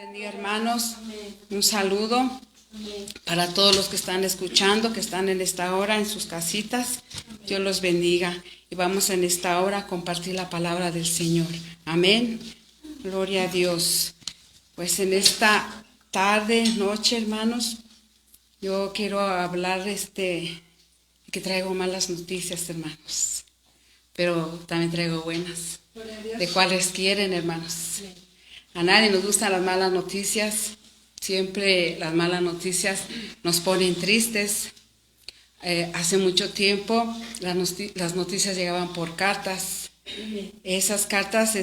Bendiga, hermanos, un saludo para todos los que están escuchando, que están en esta hora en sus casitas. Dios los bendiga y vamos en esta hora a compartir la palabra del Señor. Amén. Gloria a Dios. Pues en esta tarde, noche, hermanos, yo quiero hablar que traigo malas noticias, hermanos, pero también traigo buenas. ¿De cuáles quieren, hermanos? A nadie nos gustan las malas noticias. Siempre las malas noticias nos ponen tristes. Hace mucho tiempo las noticias llegaban por cartas. Esas cartas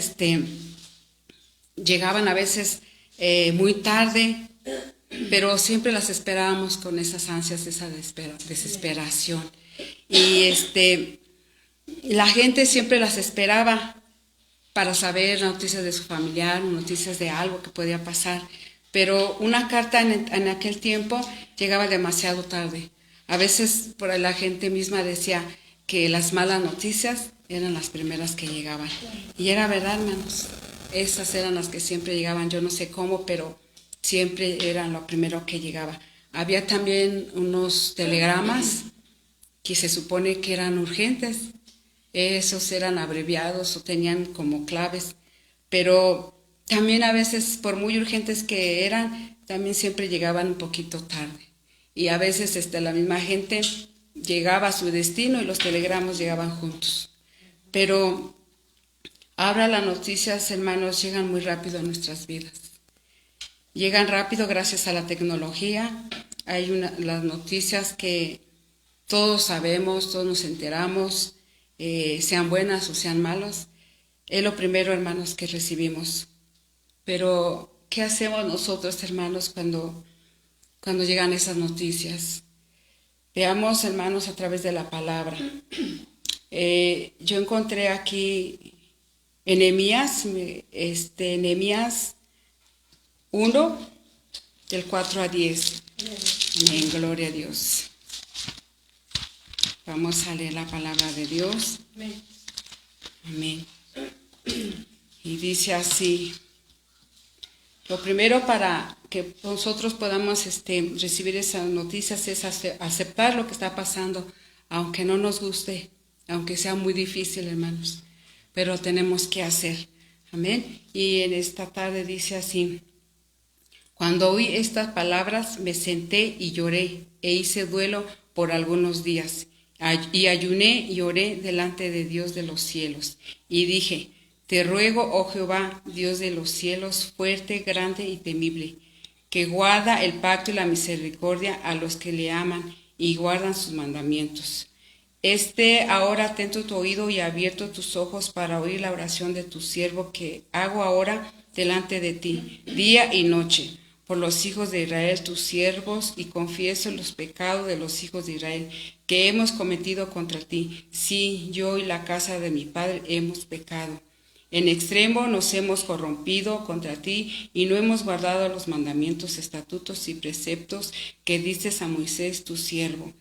llegaban a veces muy tarde, pero siempre las esperábamos con esas ansias, esa desesperación. Y la gente siempre las esperaba para saber noticias de su familiar, noticias de algo que podía pasar. Pero una carta en aquel tiempo llegaba demasiado tarde. A veces por ahí la gente misma decía que las malas noticias eran las primeras que llegaban. Y era verdad, hermanos. Esas eran las que siempre llegaban. Yo no sé cómo, pero siempre eran lo primero que llegaba. Había también unos telegramas que se supone que eran urgentes. Esos eran abreviados o tenían como claves, pero también a veces, por muy urgentes que eran, también siempre llegaban un poquito tarde. Y a veces la misma gente llegaba a su destino y los telegramas llegaban juntos. Pero ahora las noticias, hermanos, llegan muy rápido a nuestras vidas. Llegan rápido gracias a la tecnología. Hay las noticias que todos sabemos, todos nos enteramos, sean buenas o sean malas, es lo primero, hermanos, que recibimos. Pero, ¿qué hacemos nosotros, hermanos, cuando llegan esas noticias? Veamos, hermanos, a través de la palabra. Yo encontré aquí en Nehemías 1, del 4 a 10. Amén, gloria a Dios. Vamos a leer la palabra de Dios. Amén. Y dice así: lo primero para que nosotros podamos recibir esas noticias es aceptar lo que está pasando, aunque no nos guste, aunque sea muy difícil, hermanos, pero tenemos que hacer. Amén. Y en esta tarde dice así: cuando oí estas palabras me senté y lloré e hice duelo por algunos días. Y ayuné y oré delante de Dios de los cielos. Y dije: te ruego, oh Jehová, Dios de los cielos, fuerte, grande y temible, que guarda el pacto y la misericordia a los que le aman y guardan sus mandamientos. Ahora atento tu oído y abierto tus ojos para oír la oración de tu siervo que hago ahora delante de ti, día y noche, por los hijos de Israel, tus siervos, y confieso los pecados de los hijos de Israel que hemos cometido contra ti. Sí, yo y la casa de mi padre hemos pecado. En extremo nos hemos corrompido contra ti y no hemos guardado los mandamientos, estatutos y preceptos que dices a Moisés tu siervo.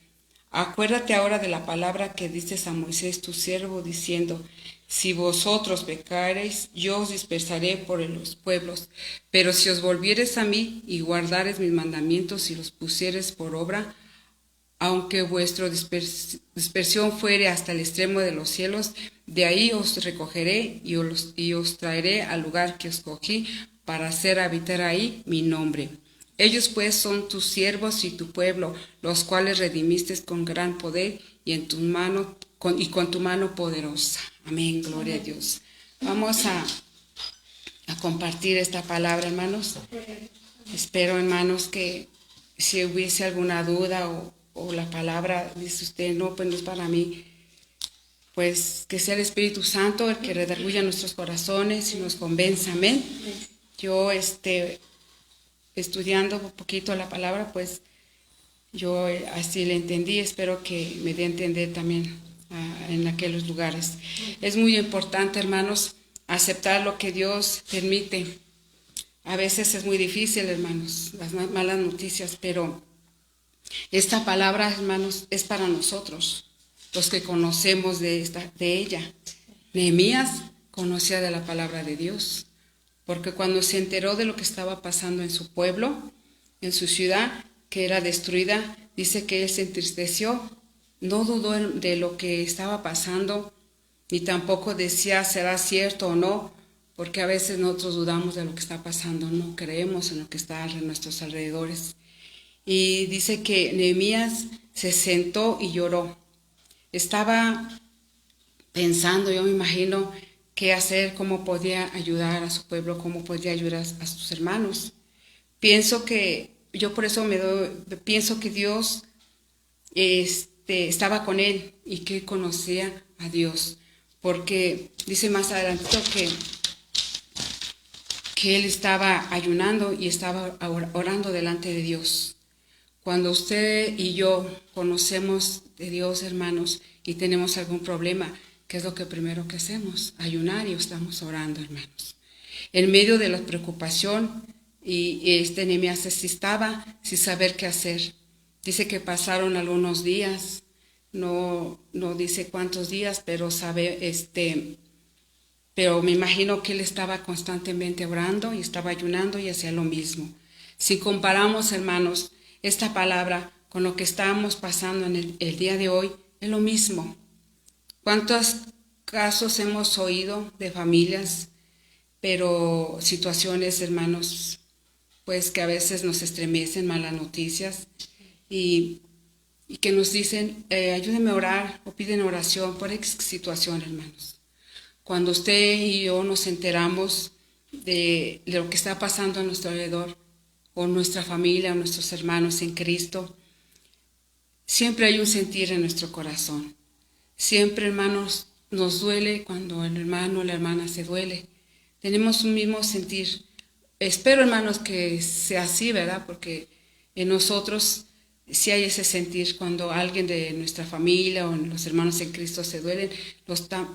Acuérdate ahora de la palabra que dices a Moisés tu siervo, diciendo: si vosotros pecareis, yo os dispersaré por los pueblos. Pero si os volviereis a mí y guardareis mis mandamientos y los pusiereis por obra, aunque vuestra dispersión fuere hasta el extremo de los cielos, de ahí os recogeré y os traeré al lugar que escogí para hacer habitar ahí mi nombre. Ellos pues son tus siervos y tu pueblo, los cuales redimiste con gran poder y con tu mano poderosa. Amén, gloria a Dios. Vamos a compartir esta palabra, hermanos. Espero, hermanos, que si hubiese alguna duda o la palabra, dice usted, no, pues no es para mí, pues que sea el Espíritu Santo el que redarguya nuestros corazones y nos convenza. Amén. Yo, estudiando un poquito la palabra, pues yo así le entendí. Espero que me dé a entender también en aquellos lugares. Es muy importante, hermanos, aceptar lo que Dios permite. A veces es muy difícil, hermanos, las malas noticias, pero esta palabra, hermanos, es para nosotros, los que conocemos de ella. Nehemías conocía de la palabra de Dios. porque cuando se enteró de lo que estaba pasando en su pueblo, en su ciudad, que era destruida, dice que él se entristeció, no dudó de lo que estaba pasando, ni tampoco decía será cierto o no, porque a veces nosotros dudamos de lo que está pasando, no creemos en lo que está a nuestros alrededores. Y dice que Nehemías se sentó y lloró. Estaba pensando, yo me imagino, qué hacer, cómo podía ayudar a su pueblo, cómo podía ayudar a sus hermanos. Pienso que, yo por eso pienso que Dios estaba con él y que conocía a Dios, porque dice más adelante que él estaba ayunando y estaba orando delante de Dios. Cuando usted y yo conocemos de Dios, hermanos, y tenemos algún problema, ¿qué es lo que primero que hacemos? Ayunar y estamos orando, hermanos. En medio de la preocupación, y Nehemías estaba sin saber qué hacer. Dice que pasaron algunos días, no dice cuántos días, pero pero me imagino que él estaba constantemente orando y estaba ayunando y hacía lo mismo. Si comparamos, hermanos, esta palabra con lo que estamos pasando en el día de hoy, es lo mismo. ¿Cuántos casos hemos oído de familias, pero situaciones, hermanos, pues que a veces nos estremecen, malas noticias, y que nos dicen, ayúdenme a orar, o piden oración por esta situación, hermanos? Cuando usted y yo nos enteramos de lo que está pasando a nuestro alrededor, o nuestra familia, o nuestros hermanos en Cristo, siempre hay un sentir en nuestro corazón. Siempre, hermanos, nos duele cuando el hermano o la hermana se duele. Tenemos un mismo sentir. Espero, hermanos, que sea así, ¿verdad? Porque en nosotros sí hay ese sentir cuando alguien de nuestra familia o los hermanos en Cristo se duelen,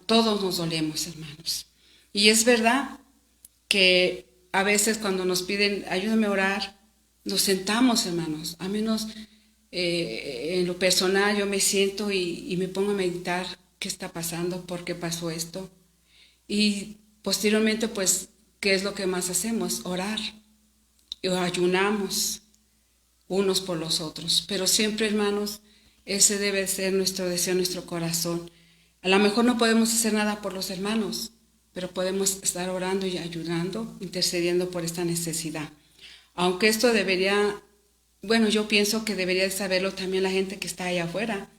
todos nos dolemos, hermanos. Y es verdad que a veces cuando nos piden, ayúdame a orar, nos sentamos, hermanos. A menos en lo personal yo me siento y me pongo a meditar qué está pasando, por qué pasó esto. Y posteriormente, pues, ¿qué es lo que más hacemos? Orar. Y ayunamos unos por los otros. Pero siempre, hermanos, ese debe ser nuestro deseo, nuestro corazón. A lo mejor no podemos hacer nada por los hermanos, pero podemos estar orando y ayudando, intercediendo por esta necesidad. Aunque esto debería, bueno, yo pienso que debería saberlo también la gente que está allá afuera,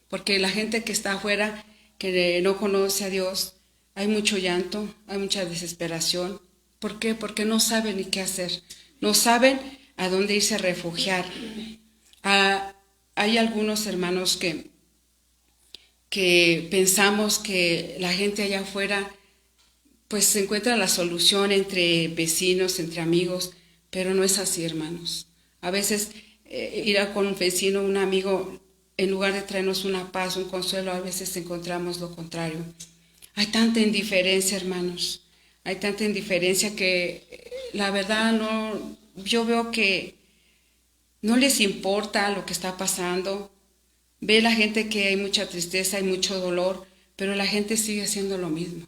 porque la gente que está afuera, que no conoce a Dios, hay mucho llanto, hay mucha desesperación. ¿Por qué? Porque no saben ni qué hacer, no saben a dónde irse a refugiar. Hay algunos hermanos que pensamos que la gente allá afuera pues se encuentra la solución entre vecinos, entre amigos, pero no es así, hermanos. A veces ir a con un vecino, un amigo, en lugar de traernos una paz, un consuelo, a veces encontramos lo contrario. Hay tanta indiferencia, hermanos. Hay tanta indiferencia que la verdad yo veo que no les importa lo que está pasando. Ve la gente que hay mucha tristeza, hay mucho dolor, pero la gente sigue haciendo lo mismo.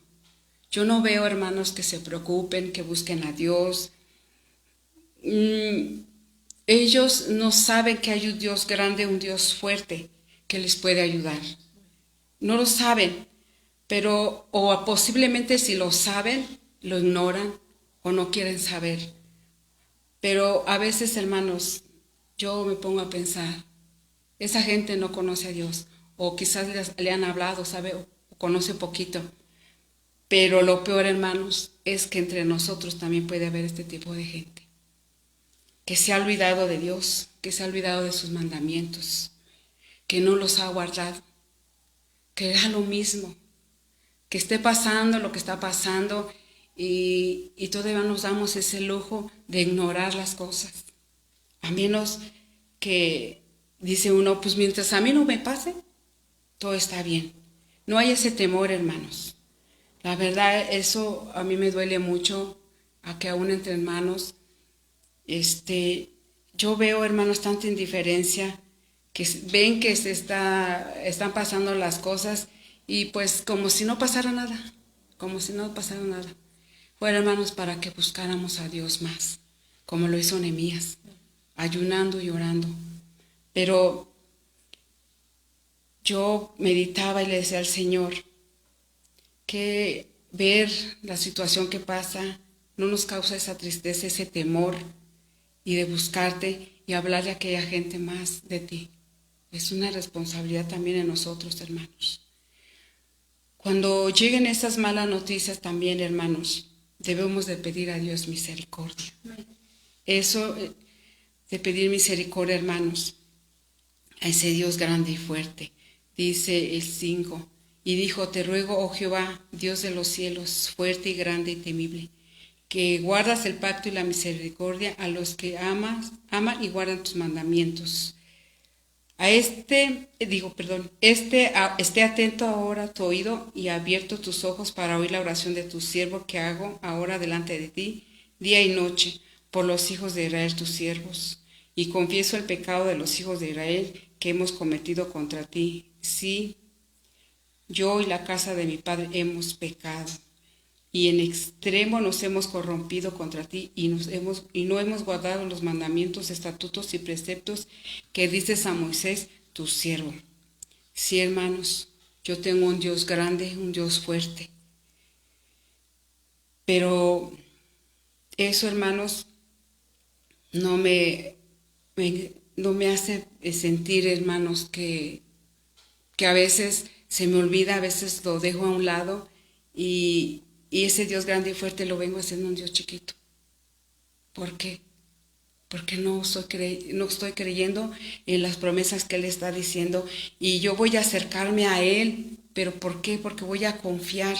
Yo no veo, hermanos, que se preocupen, que busquen a Dios. Ellos no saben que hay un Dios grande, un Dios fuerte que les puede ayudar. No lo saben, pero o posiblemente si lo saben, lo ignoran o no quieren saber. Pero a veces, hermanos, yo me pongo a pensar, esa gente no conoce a Dios, o quizás le han hablado, sabe, o conoce poquito. Pero lo peor, hermanos, es que entre nosotros también puede haber este tipo de gente que se ha olvidado de Dios, que se ha olvidado de sus mandamientos, que no los ha guardado, que da lo mismo, que esté pasando lo que está pasando y todavía nos damos ese lujo de ignorar las cosas. A menos que dice uno, pues mientras a mí no me pase, todo está bien. No hay ese temor, hermanos. La verdad, eso a mí me duele mucho, a que aún entre hermanos, yo veo, hermanos, tanta indiferencia, que ven que están pasando las cosas y pues como si no pasara nada, como si no pasara nada. fuera, hermanos, para que buscáramos a Dios más, como lo hizo Nehemías, ayunando y orando. Pero yo meditaba y le decía al Señor que ver la situación que pasa no nos causa esa tristeza, ese temor, y de buscarte y hablarle a aquella gente más de ti. Es una responsabilidad también en nosotros, hermanos. Cuando lleguen esas malas noticias también, hermanos, debemos de pedir a Dios misericordia. Eso de pedir misericordia, hermanos, a ese Dios grande y fuerte. Dice el 5, y dijo, te ruego, oh Jehová, Dios de los cielos, fuerte y grande y temible, que guardas el pacto y la misericordia a los que aman y guardan tus mandamientos. Esté atento ahora tu oído y abierto tus ojos para oír la oración de tu siervo que hago ahora delante de ti, día y noche, por los hijos de Israel tus siervos. Y confieso el pecado de los hijos de Israel que hemos cometido contra ti. Sí, yo y la casa de mi padre hemos pecado, y en extremo nos hemos corrompido contra ti, y no hemos guardado los mandamientos, estatutos y preceptos que dices a Moisés, tu siervo. Sí, hermanos, yo tengo un Dios grande, un Dios fuerte. Pero eso, hermanos, no me hace sentir, hermanos, que a veces se me olvida, a veces lo dejo a un lado, y ese Dios grande y fuerte lo vengo haciendo un Dios chiquito. ¿Por qué? Porque no estoy creyendo en las promesas que Él está diciendo, y yo voy a acercarme a Él. ¿Pero por qué? Porque voy a confiar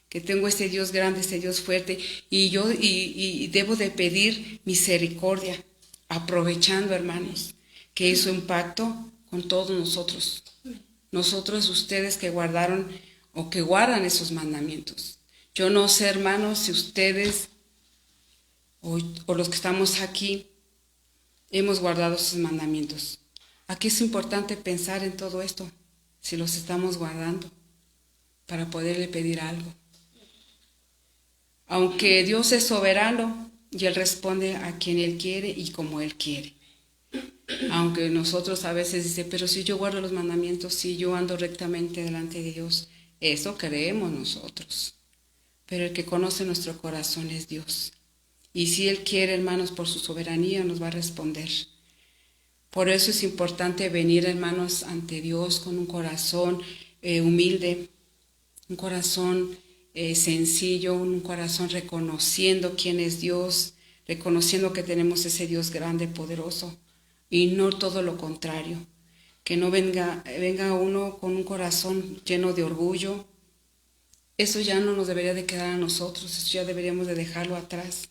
que tengo ese Dios grande, ese Dios fuerte, y debo de pedir misericordia, aprovechando, hermanos, que hizo un pacto con todos nosotros. Nosotros, ustedes que guardaron o que guardan esos mandamientos. Yo no sé, hermanos, si ustedes o los que estamos aquí hemos guardado esos mandamientos. Aquí es importante pensar en todo esto, si los estamos guardando, para poderle pedir algo. Aunque Dios es soberano y Él responde a quien Él quiere y como Él quiere. Aunque nosotros a veces dice, pero si yo guardo los mandamientos, si yo ando rectamente delante de Dios, eso creemos nosotros. Pero el que conoce nuestro corazón es Dios. Y si Él quiere, hermanos, por su soberanía nos va a responder. Por eso es importante venir, hermanos, ante Dios con un corazón humilde, un corazón sencillo, un corazón reconociendo quién es Dios, reconociendo que tenemos ese Dios grande, poderoso, y no todo lo contrario. Que no venga uno con un corazón lleno de orgullo. Eso ya no nos debería de quedar a nosotros, eso ya deberíamos de dejarlo atrás.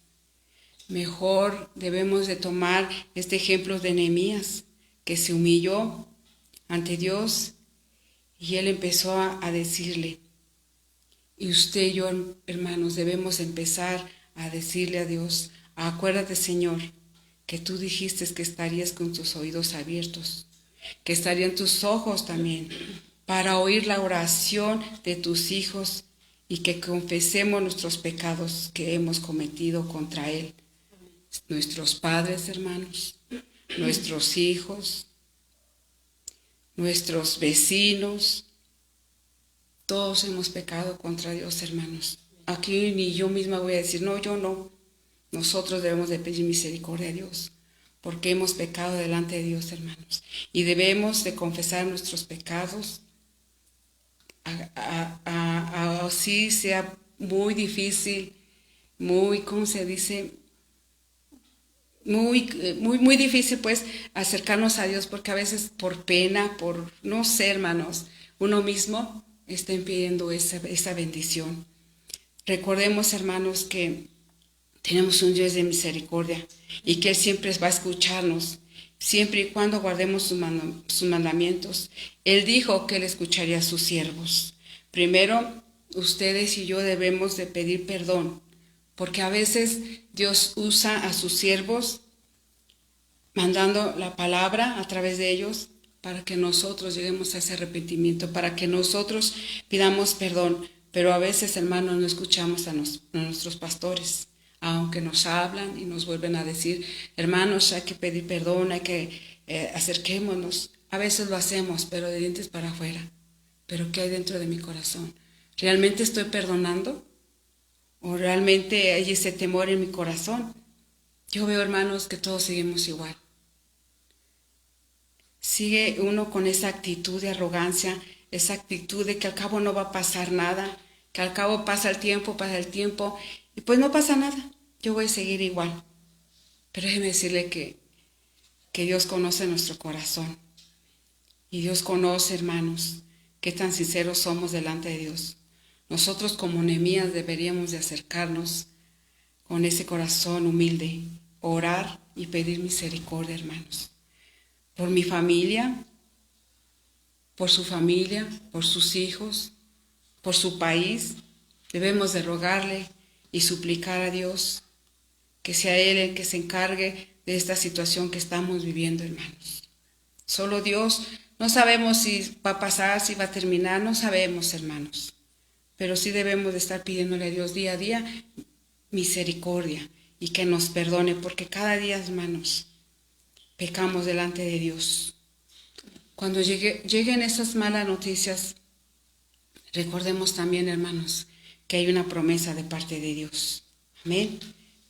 Mejor debemos de tomar este ejemplo de Nehemías, que se humilló ante Dios y él empezó a decirle, y usted y yo, hermanos, debemos empezar a decirle a Dios, acuérdate, Señor, que tú dijiste que estarías con tus oídos abiertos, que estarían tus ojos también, para oír la oración de tus hijos y que confesemos nuestros pecados que hemos cometido contra Él. Nuestros padres, hermanos, nuestros hijos, nuestros vecinos, todos hemos pecado contra Dios, hermanos. Aquí ni yo misma voy a decir, no, yo no. Nosotros debemos de pedir misericordia a Dios, porque hemos pecado delante de Dios, hermanos. Y debemos de confesar nuestros pecados, así sea muy difícil, muy, ¿cómo se dice? Muy difícil, pues, acercarnos a Dios, porque a veces por pena, por no sé, hermanos, uno mismo está impidiendo esa bendición. Recordemos, hermanos, que tenemos un Dios de misericordia y que Él siempre va a escucharnos, siempre y cuando guardemos sus mandamientos. Él dijo que Él escucharía a sus siervos. Primero, ustedes y yo debemos de pedir perdón, porque a veces Dios usa a sus siervos mandando la palabra a través de ellos para que nosotros lleguemos a ese arrepentimiento, para que nosotros pidamos perdón. Pero a veces, hermanos, no escuchamos a nuestros pastores, aunque nos hablan y nos vuelven a decir, hermanos, hay que pedir perdón, hay que acerquémonos. A veces lo hacemos, pero de dientes para afuera. Pero ¿qué hay dentro de mi corazón? ¿Realmente estoy perdonando? ¿O realmente hay ese temor en mi corazón? Yo veo, hermanos, que todos seguimos igual. Sigue uno con esa actitud de arrogancia, esa actitud de que al cabo no va a pasar nada, que al cabo pasa el tiempo, y pues no pasa nada. Yo voy a seguir igual. Pero déjeme decirle que Dios conoce nuestro corazón. Y Dios conoce, hermanos, qué tan sinceros somos delante de Dios. Nosotros como Nehemías deberíamos de acercarnos con ese corazón humilde, orar y pedir misericordia, hermanos. Por mi familia, por su familia, por sus hijos, por su país, debemos de rogarle y suplicar a Dios que sea Él el que se encargue de esta situación que estamos viviendo, hermanos. Solo Dios, no sabemos si va a pasar, si va a terminar, no sabemos, hermanos. Pero sí debemos de estar pidiéndole a Dios día a día misericordia y que nos perdone, porque cada día, hermanos, pecamos delante de Dios. Cuando lleguen esas malas noticias, recordemos también, hermanos, que hay una promesa de parte de Dios. Amén.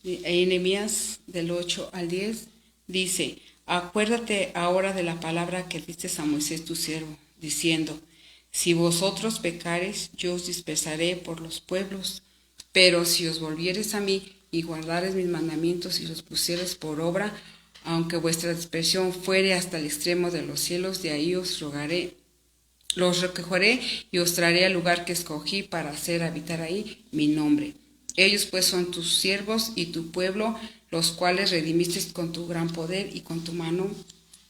En Nehemías del 8 al 10 dice, acuérdate ahora de la palabra que diste a Moisés tu siervo, diciendo, si vosotros pecareis, yo os dispersaré por los pueblos, pero si os volviereis a mí y guardareis mis mandamientos y los pusiereis por obra, aunque vuestra dispersión fuere hasta el extremo de los cielos, de ahí os rogaré, los recogeré y os traeré al lugar que escogí para hacer habitar ahí mi nombre. Ellos pues son tus siervos y tu pueblo, los cuales redimiste con tu gran poder y con tu mano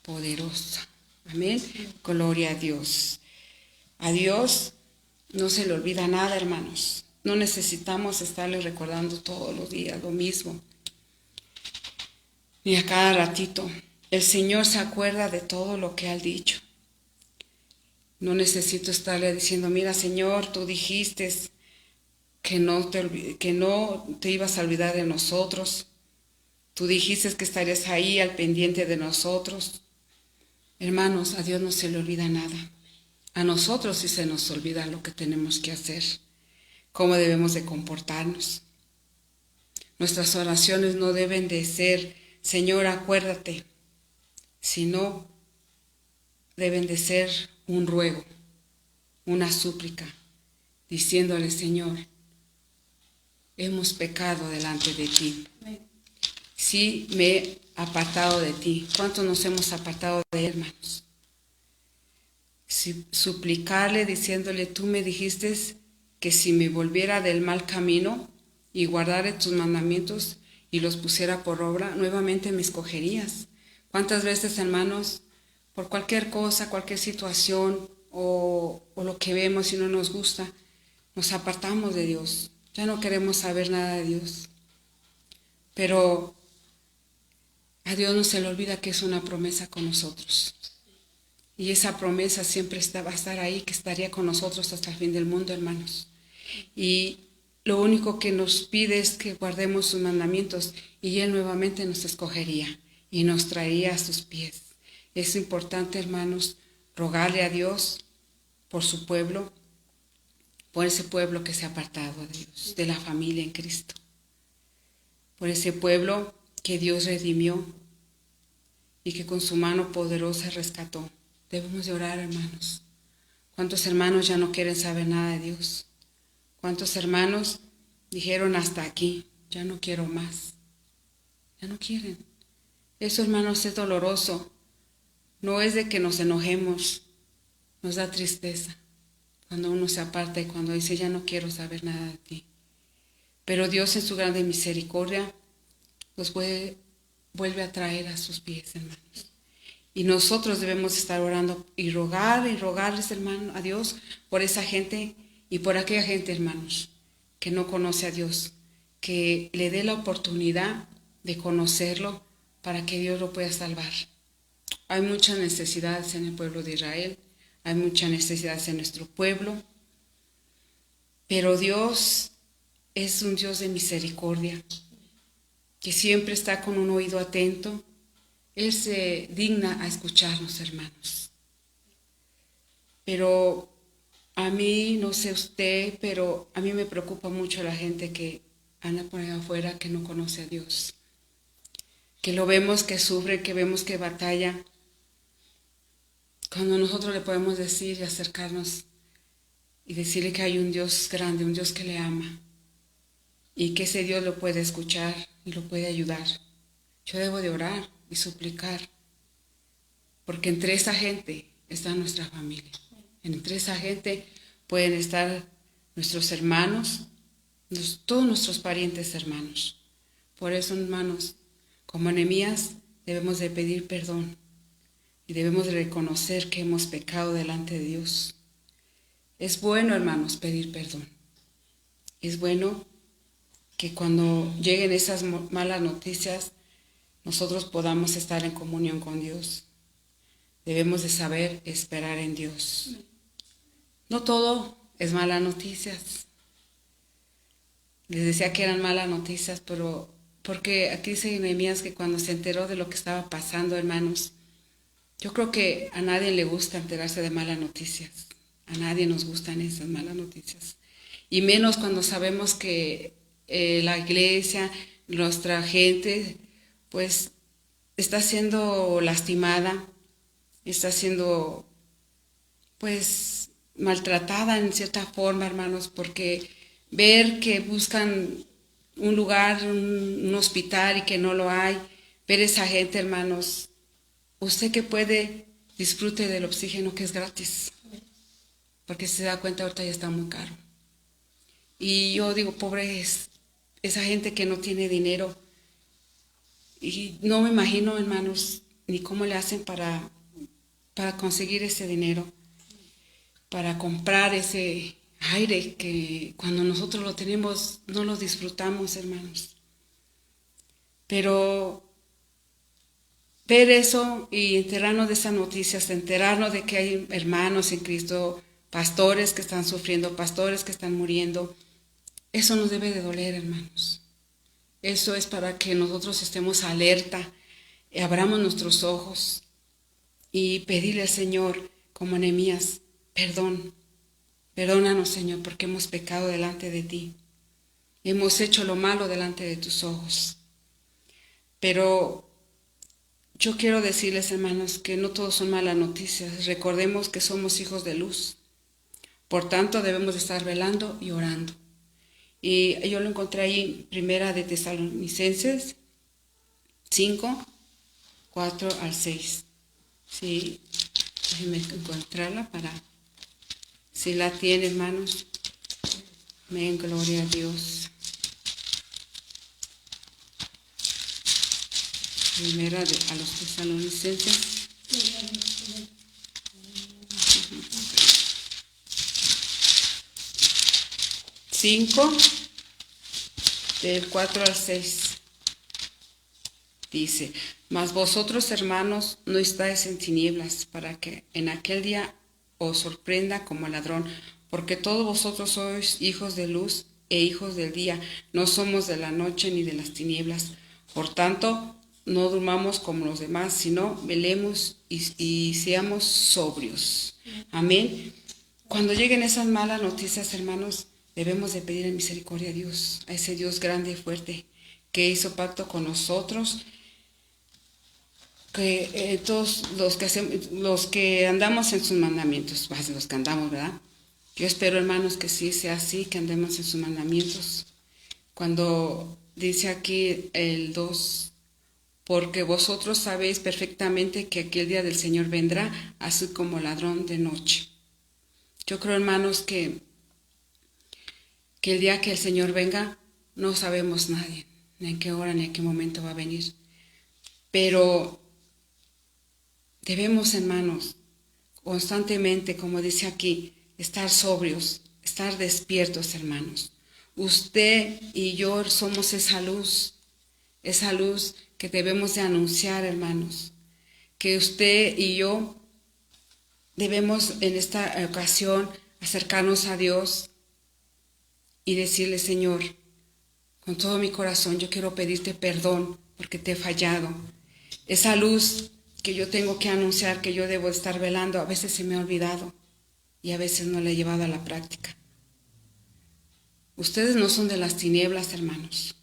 poderosa. Amén. Gloria a Dios. A Dios no se le olvida nada, hermanos. No necesitamos estarle recordando todos los días lo mismo, ni a cada ratito. El Señor se acuerda de todo lo que ha dicho. No necesito estarle diciendo, mira, Señor, tú dijiste que no te ibas a olvidar de nosotros. Tú dijiste que estarías ahí al pendiente de nosotros. Hermanos, a Dios no se le olvida nada. A nosotros sí se nos olvida lo que tenemos que hacer, cómo debemos de comportarnos. Nuestras oraciones no deben de ser, Señor, acuérdate, sino deben de ser un ruego, una súplica, diciéndole, Señor, hemos pecado delante de ti. Sí, me he apartado de ti. ¿Cuántos nos hemos apartado de él, hermanos? Suplicarle, diciéndole, tú me dijiste que si me volviera del mal camino y guardara tus mandamientos y los pusiera por obra, nuevamente me escogerías. ¿Cuántas veces, hermanos, por cualquier cosa, cualquier situación o lo que vemos y no nos gusta, nos apartamos de Dios? Ya no queremos saber nada de Dios. Pero a Dios no se le olvida que es una promesa con nosotros. Y esa promesa siempre va a estar ahí, que estaría con nosotros hasta el fin del mundo, hermanos. Y lo único que nos pide es que guardemos sus mandamientos y Él nuevamente nos escogería y nos traería a sus pies. Es importante, hermanos, rogarle a Dios por su pueblo, por ese pueblo que se ha apartado de Dios, de la familia en Cristo. Por ese pueblo que Dios redimió y que con su mano poderosa rescató. Debemos de orar, hermanos. ¿Cuántos hermanos ya no quieren saber nada de Dios? ¿Cuántos hermanos dijeron hasta aquí, ya no quiero más? Ya no quieren. Eso, hermanos, es doloroso. No es de que nos enojemos, nos da tristeza cuando uno se aparta y cuando dice, ya no quiero saber nada de ti. Pero Dios en su grande misericordia los vuelve a traer a sus pies, hermanos. Y nosotros debemos estar orando y rogarles, hermano, a Dios por esa gente y por aquella gente, hermanos, que no conoce a Dios, que le dé la oportunidad de conocerlo para que Dios lo pueda salvar. Hay muchas necesidades en el pueblo de Israel, hay muchas necesidades en nuestro pueblo, Pero Dios es un Dios de misericordia, que siempre está con un oído atento. Él se digna a escucharnos, hermanos. Pero a mí, no sé usted, pero a mí me preocupa mucho la gente que anda por allá afuera, que no conoce a Dios. Que lo vemos que sufre, que vemos que batalla. Cuando nosotros le podemos decir y acercarnos y decirle que hay un Dios grande, un Dios que le ama, y que ese Dios lo puede escuchar y lo puede ayudar. Yo debo de orar y suplicar, porque entre esa gente está nuestra familia. Entre esa gente pueden estar nuestros hermanos, todos nuestros parientes hermanos. Por eso, hermanos, como Nehemías, debemos de pedir perdón y debemos de reconocer que hemos pecado delante de Dios. Es bueno, hermanos, pedir perdón. Es bueno que cuando lleguen esas malas noticias, nosotros podamos estar en comunión con Dios. Debemos de saber esperar en Dios. No todo es malas noticias. Les decía que eran malas noticias, pero porque aquí dice Nehemías que cuando se enteró de lo que estaba pasando, hermanos, yo creo que a nadie le gusta enterarse de malas noticias. A nadie nos gustan esas malas noticias. Y menos cuando sabemos que la iglesia, nuestra gente, pues está siendo lastimada, está siendo pues maltratada en cierta forma, hermanos, porque ver que buscan un lugar, un hospital y que no lo hay, ver esa gente, hermanos, usted que puede, disfrute del oxígeno que es gratis, porque si se da cuenta ahorita ya está muy caro. Y yo digo, pobre es esa gente que no tiene dinero, y no me imagino, hermanos, ni cómo le hacen para conseguir ese dinero, para comprar ese aire que cuando nosotros lo tenemos no lo disfrutamos, hermanos. Pero ver eso y enterarnos de esas noticias, enterarnos de que hay hermanos en Cristo, pastores que están sufriendo, pastores que están muriendo, eso nos debe de doler, hermanos. Eso es para que nosotros estemos alerta, abramos nuestros ojos y pedirle al Señor, como Nehemías, perdón. Perdónanos, Señor, porque hemos pecado delante de ti. Hemos hecho lo malo delante de tus ojos. Pero yo quiero decirles, hermanos, que no todos son malas noticias. Recordemos que somos hijos de luz. Por tanto, debemos de estar velando y orando. Y yo lo encontré ahí, primera de Tesalonicenses 5, 4 al 6. Sí, déjenme encontrarla para... Si la tiene, hermanos, amén, gloria a Dios. Primera a los Tesalonicenses. 5, del 4 al 6. Dice, mas vosotros, hermanos, no estáis en tinieblas, para que en aquel día os sorprenda como ladrón, porque todos vosotros sois hijos de luz e hijos del día, no somos de la noche ni de las tinieblas. Por tanto, no durmamos como los demás, sino velemos y seamos sobrios. Amén. Cuando lleguen esas malas noticias, hermanos, debemos de pedir en misericordia a Dios, a ese Dios grande y fuerte, que hizo pacto con nosotros, que todos los que andamos en sus mandamientos, los que andamos, ¿verdad? Yo espero, hermanos, que sí sea así, que andemos en sus mandamientos. Cuando dice aquí el 2, porque vosotros sabéis perfectamente que aquel día del Señor vendrá, así como ladrón de noche. Yo creo, hermanos, que el día que el Señor venga, no sabemos nadie, ni en qué hora, ni en qué momento va a venir. Pero debemos, hermanos, constantemente, como dice aquí, estar sobrios, estar despiertos, hermanos. Usted y yo somos esa luz que debemos de anunciar, hermanos. Que usted y yo debemos en esta ocasión acercarnos a Dios y decirle, Señor, con todo mi corazón yo quiero pedirte perdón porque te he fallado. Esa luz que yo tengo que anunciar, que yo debo estar velando, a veces se me ha olvidado y a veces no la he llevado a la práctica. Ustedes no son de las tinieblas, hermanos.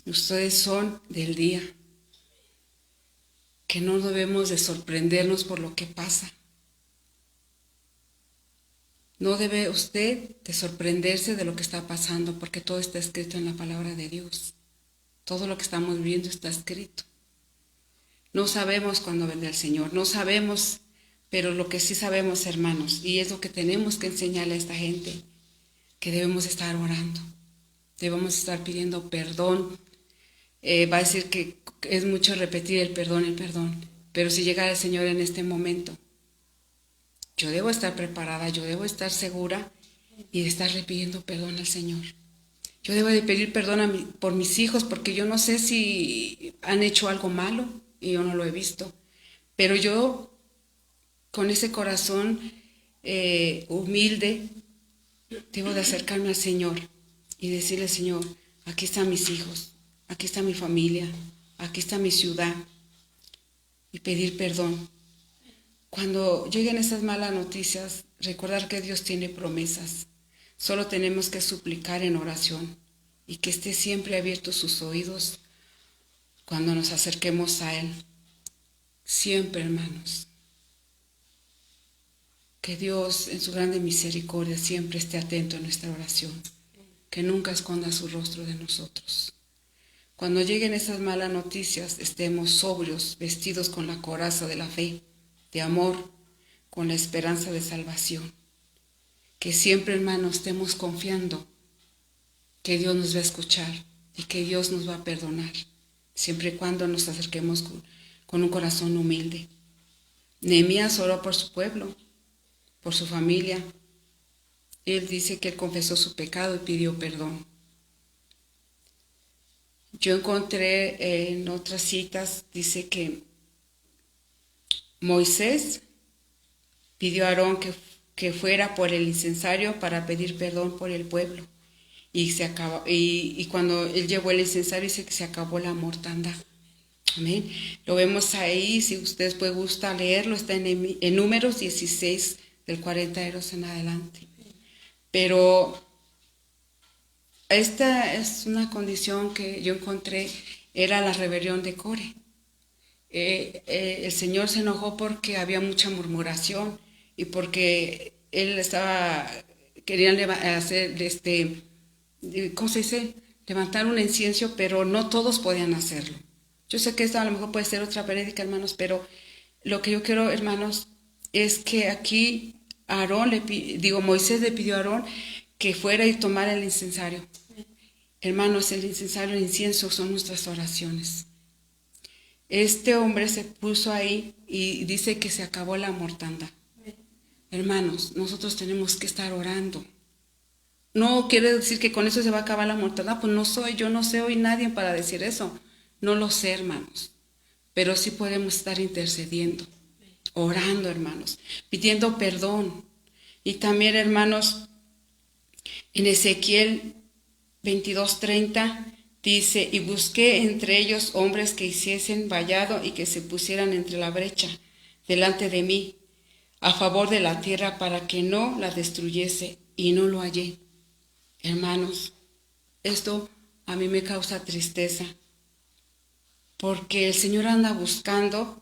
Ustedes son del día. Que no debemos de sorprendernos por lo que pasa. No debe usted de sorprenderse de lo que está pasando, porque todo está escrito en la palabra de Dios. Todo lo que estamos viendo está escrito. No sabemos cuándo vendrá el Señor, no sabemos, pero lo que sí sabemos, hermanos, y es lo que tenemos que enseñarle a esta gente, que debemos estar orando, debemos estar pidiendo perdón. Va a decir que es mucho repetir el perdón, pero si llega el Señor en este momento, yo debo estar preparada, yo debo estar segura y de estar pidiendo perdón al Señor. Yo debo de pedir perdón por mis hijos, porque yo no sé si han hecho algo malo y yo no lo he visto. Pero yo, con ese corazón humilde, debo de acercarme al Señor y decirle, Señor, aquí están mis hijos, aquí está mi familia, aquí está mi ciudad, y pedir perdón. Cuando lleguen esas malas noticias, recordar que Dios tiene promesas. Solo tenemos que suplicar en oración y que esté siempre abiertos sus oídos cuando nos acerquemos a Él. Siempre, hermanos. Que Dios en su grande misericordia siempre esté atento a nuestra oración. Que nunca esconda su rostro de nosotros. Cuando lleguen esas malas noticias, estemos sobrios, vestidos con la coraza de la fe, de amor, con la esperanza de salvación. Que siempre, hermanos, estemos confiando que Dios nos va a escuchar y que Dios nos va a perdonar, siempre y cuando nos acerquemos con un corazón humilde. Nehemías oró por su pueblo, por su familia. Él dice que él confesó su pecado y pidió perdón. Yo encontré en otras citas, dice que Moisés pidió a Aarón que fuera por el incensario para pedir perdón por el pueblo. Y cuando él llevó el incensario, dice que se acabó la mortandad. Amén. Lo vemos ahí, si ustedes pueden gusta leerlo, está en Números 16, del 42 en adelante. Pero esta es una condición que yo encontré, era la rebelión de Core. El Señor se enojó porque había mucha murmuración y porque él querían hacer, ¿cómo se dice? Levantar un incienso, pero no todos podían hacerlo. Yo sé que esto a lo mejor puede ser otra prédica, hermanos, pero lo que yo quiero, hermanos, es que aquí Moisés le pidió a Aarón que fuera y tomara el incensario. Hermanos, el incensario, el incienso son nuestras oraciones. Este hombre se puso ahí y dice que se acabó la mortandad. Hermanos, nosotros tenemos que estar orando. No quiere decir que con eso se va a acabar la mortandad, pues yo no soy nadie para decir eso. No lo sé, hermanos. Pero sí podemos estar intercediendo, orando, hermanos, pidiendo perdón. Y también, hermanos, en Ezequiel 22:30 dice, y busqué entre ellos hombres que hiciesen vallado y que se pusieran entre la brecha delante de mí, a favor de la tierra, para que no la destruyese, y no lo hallé. Hermanos, esto a mí me causa tristeza, porque el Señor anda buscando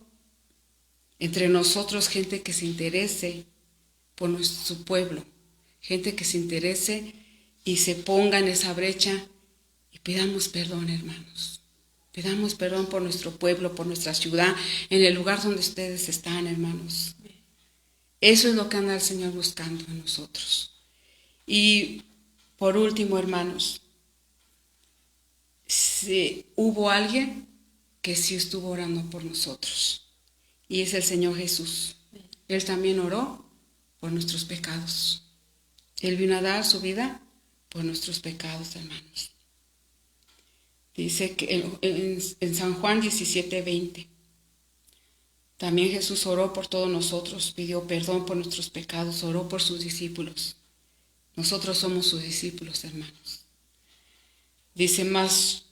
entre nosotros gente que se interese por su pueblo, gente que se interese y se ponga en esa brecha. Y pidamos perdón, hermanos. Pidamos perdón por nuestro pueblo, por nuestra ciudad, en el lugar donde ustedes están, hermanos. Eso es lo que anda el Señor buscando en nosotros. Y por último, hermanos, hubo alguien que sí estuvo orando por nosotros. Y es el Señor Jesús. Él también oró por nuestros pecados. Él vino a dar su vida por nuestros pecados, hermanos. Dice que en San Juan 17:20, también Jesús oró por todos nosotros, pidió perdón por nuestros pecados, oró por sus discípulos. Nosotros somos sus discípulos, hermanos. Dice más,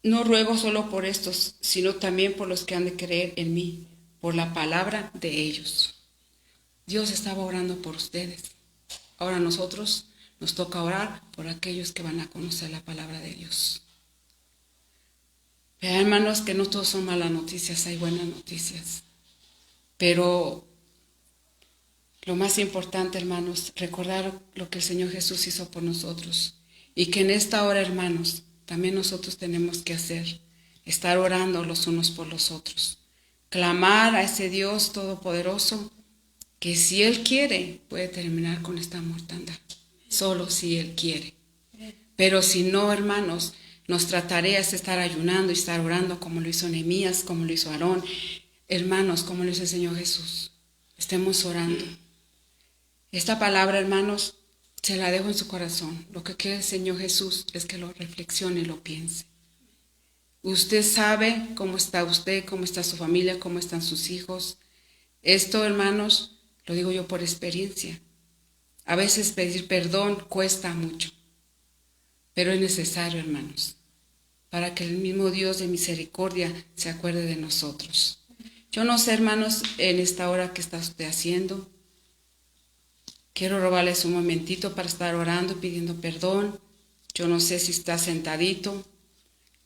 no ruego solo por estos, sino también por los que han de creer en mí, por la palabra de ellos. Dios estaba orando por ustedes. Ahora a nosotros nos toca orar por aquellos que van a conocer la palabra de Dios. Vean, hermanos, que no todos son malas noticias, hay buenas noticias. Pero lo más importante, hermanos, recordar lo que el Señor Jesús hizo por nosotros. Y que en esta hora, hermanos, también nosotros tenemos que hacer, estar orando los unos por los otros. Clamar a ese Dios todopoderoso que si Él quiere puede terminar con esta mortandad. Solo si Él quiere. Pero si no, hermanos, nuestra tarea es estar ayunando y estar orando como lo hizo Nehemías, como lo hizo Aarón. Hermanos, como lo hizo el Señor Jesús. Estemos orando. Esta palabra, hermanos, se la dejo en su corazón. Lo que quiere el Señor Jesús es que lo reflexione y lo piense. Usted sabe cómo está usted, cómo está su familia, cómo están sus hijos. Esto, hermanos, lo digo yo por experiencia. A veces pedir perdón cuesta mucho, pero es necesario, hermanos, para que el mismo Dios de misericordia se acuerde de nosotros. Yo no sé, hermanos, en esta hora que está usted haciendo. Quiero robarles un momentito para estar orando, pidiendo perdón. Yo no sé si está sentadito.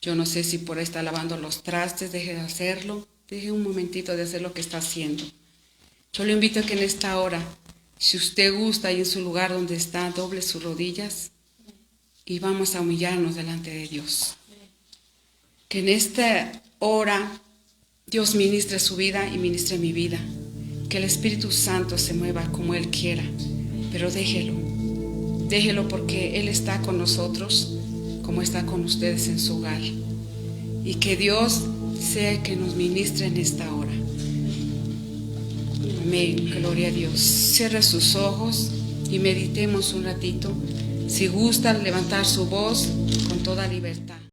Yo no sé si por ahí está lavando los trastes. Deje de hacerlo. Deje un momentito de hacer lo que está haciendo. Yo le invito a que en esta hora, si usted gusta y en su lugar donde está, doble sus rodillas y vamos a humillarnos delante de Dios. Que en esta hora Dios ministre su vida y ministre mi vida. Que el Espíritu Santo se mueva como Él quiera. Pero déjelo porque Él está con nosotros como está con ustedes en su hogar. Y que Dios sea el que nos ministre en esta hora. Amén, gloria a Dios. Cierre sus ojos y meditemos un ratito. Si gustan levantar su voz con toda libertad.